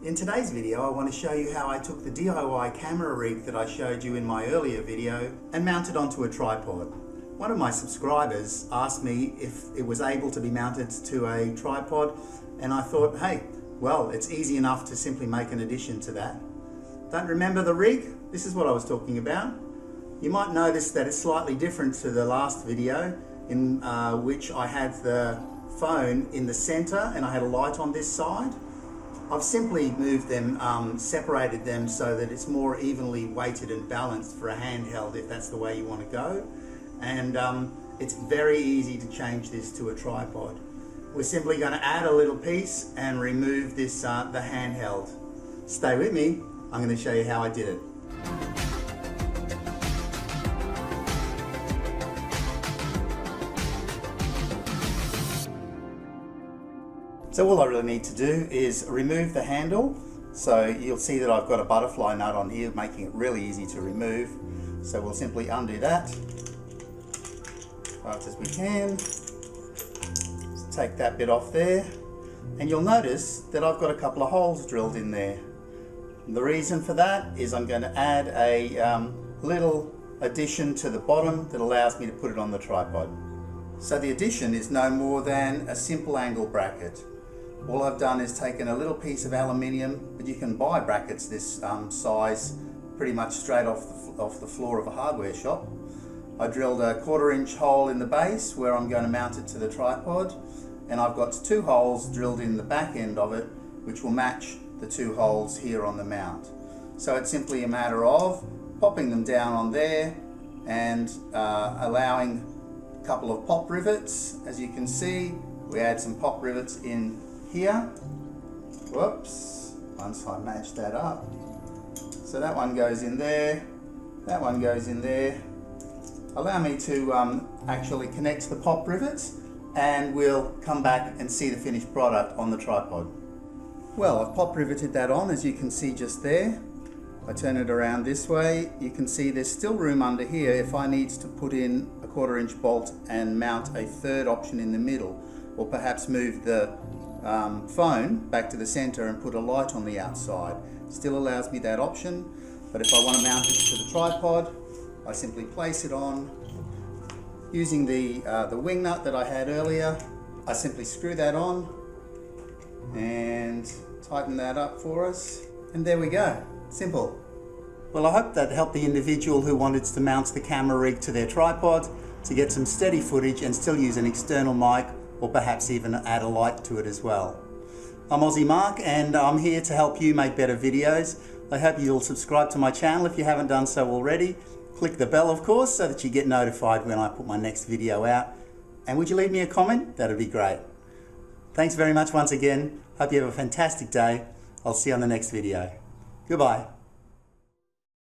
In today's video, I want to show you how I took the D.I.Y camera rig that I showed you in my earlier video and mounted onto a tripod. One of my subscribers asked me if it was able to be mounted to a tripod, and I thought, hey, well, it's easy enough to simply make an addition to that. Don't remember the rig? This is what I was talking about. You might notice that it's slightly different to the last video in which I had the phone in the center and I had a light on this side. I've simply moved them, separated them so that it's more evenly weighted and balanced for a handheld if that's the way you want to go. And it's very easy to change this to a tripod. We're simply going to add a little piece and remove this, the handheld. Stay with me, I'm going to show you how I did it. So all I really need to do is remove the handle. So you'll see that I've got a butterfly nut on here, making it really easy to remove. So we'll simply undo that as fast as we can. Just take that bit off there. And you'll notice that I've got a couple of holes drilled in there. And the reason for that is I'm going to add a little addition to the bottom that allows me to put it on the tripod. So the addition is no more than a simple angle bracket. All I've done is taken a little piece of aluminium, but you can buy brackets this size pretty much straight off the floor of a hardware shop. I drilled a 1/4 inch hole in the base where I'm going to mount it to the tripod, and I've got 2 holes drilled in the back end of it which will match the 2 holes here on the mount. So it's simply a matter of popping them down on there and allowing a couple of pop rivets. As you can see, we add some pop rivets in here. Whoops, once I match that up. So that one goes in there, that one goes in there. Allow me to actually connect the pop rivets, and we'll come back and see the finished product on the tripod. Well, I've pop riveted that on, as you can see just there. I turn it around this way, you can see there's still room under here if I need to put in a 1/4 inch bolt and mount a 3rd option in the middle, or perhaps move the phone back to the center and put a light on the outside. Still allows me that option, but if I want to mount it to the tripod, I simply place it on using the wing nut that I had earlier. I simply screw that on and tighten that up for us, and there we go. Simple. Well, I hope that helped the individual who wanted to mount the camera rig to their tripod to get some steady footage and still use an external mic, or perhaps even add a light to it as well. I'm Aussie Mark, and I'm here to help you make better videos. I hope you'll subscribe to my channel if you haven't done so already. Click the bell, of course, so that you get notified when I put my next video out. And would you leave me a comment? That'd be great. Thanks very much once again. Hope you have a fantastic day. I'll see you on the next video. Goodbye.